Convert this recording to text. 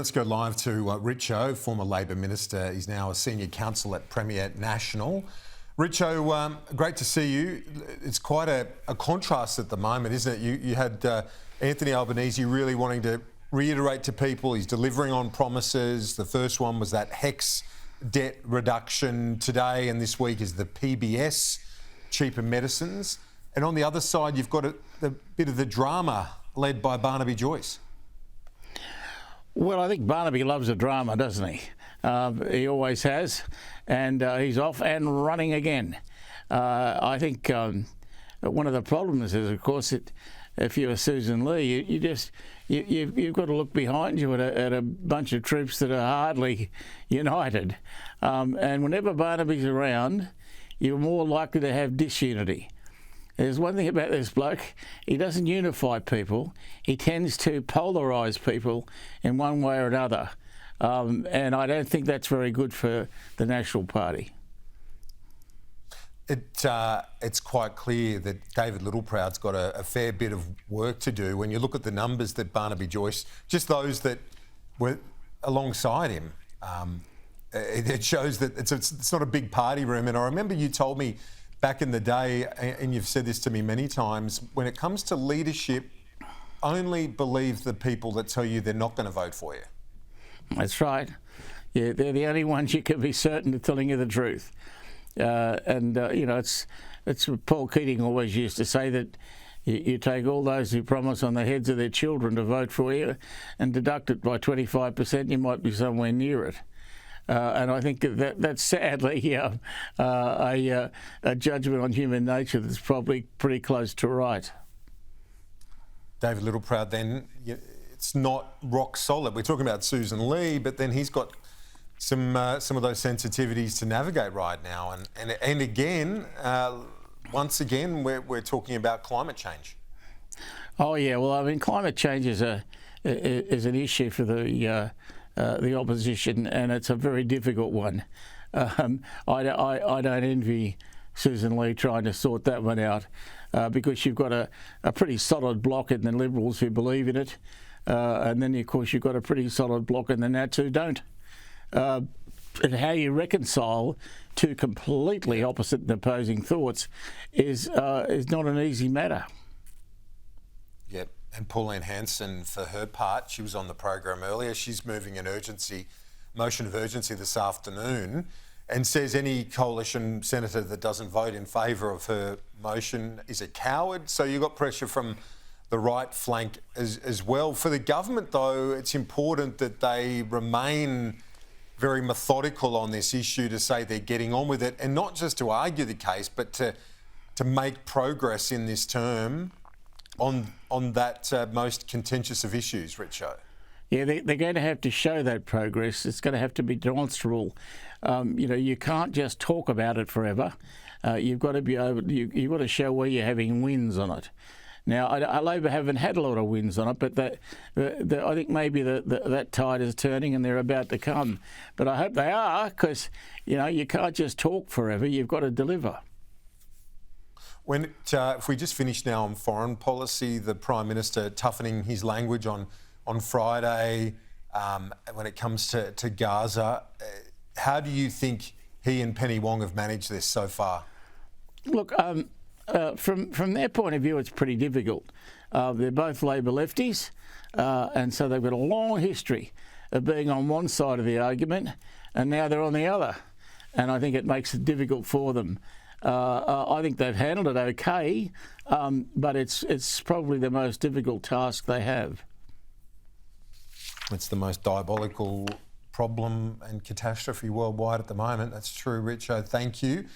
Let's go live to Richo, former Labor Minister. He's now a senior counsel at Premier National. Richo, great to see you. It's quite a contrast at the moment, isn't it? You had Anthony Albanese really wanting to reiterate to people he's delivering on promises. The first one was that HEX debt reduction. Today and this week is the PBS, cheaper medicines. And on the other side, you've got the bit of the drama led by Barnaby Joyce. Well, I think Barnaby loves a drama, doesn't he? He always has, and he's off and running again. I think one of the problems is, of course, that if you're Sussan Ley, you've got to look behind you at a bunch of troops that are hardly united. And whenever Barnaby's around, you're more likely to have disunity. There's one thing about this bloke, he doesn't unify people, he tends to polarise people in one way or another. And I don't think that's very good for the National Party. It's quite clear that David Littleproud's got a fair bit of work to do. When you look at the numbers that Barnaby Joyce, just those that were alongside him, it shows that it's not a big party room. And I remember you told me back in the day, and you've said this to me many times, when it comes to leadership, only believe the people that tell you they're not going to vote for you. That's right. Yeah, they're the only ones you can be certain of telling you the truth. You know, it's what Paul Keating always used to say, that you take all those who promise on the heads of their children to vote for you and deduct it by 25%, you might be somewhere near it. And I think that's sadly a judgment on human nature that's probably pretty close to right. David Littleproud, then, it's not rock solid. We're talking about Sussan Ley, but then he's got some of those sensitivities to navigate right now. And again, once again, we're talking about climate change. Oh yeah, well, I mean, climate change is an issue for the opposition, and it's a very difficult one. I don't envy Sussan Ley trying to sort that one out, because you've got a pretty solid block in the Liberals who believe in it, and then of course you've got a pretty solid block in the Nats who don't. And how you reconcile two completely opposite and opposing thoughts is not an easy matter. Yep. And Pauline Hanson, for her part, she was on the program earlier. She's moving an motion of urgency this afternoon, and says any coalition senator that doesn't vote in favour of her motion is a coward. So you've got pressure from the right flank as well. For the government, though, it's important that they remain very methodical on this issue, to say they're getting on with it, and not just to argue the case, but to make progress in this term on that most contentious of issues, Richo. Yeah, they're going to have to show that progress. It's going to have to be demonstrable. You know, you can't just talk about it forever. You've got to be able. You've got to show where you're having wins on it. Now, Labor haven't had a lot of wins on it, but I think maybe that tide is turning and they're about to come. But I hope they are, because you know you can't just talk forever. You've got to deliver. If we just finish now on foreign policy, the Prime Minister toughening his language on Friday when it comes to Gaza. How do you think he and Penny Wong have managed this so far? Look, from their point of view, it's pretty difficult. They're both Labor lefties, and so they've got a long history of being on one side of the argument, and now they're on the other. And I think it makes it difficult for them. I think they've handled it okay, but it's probably the most difficult task they have. It's the most diabolical problem and catastrophe worldwide at the moment. That's true, Richo. Thank you.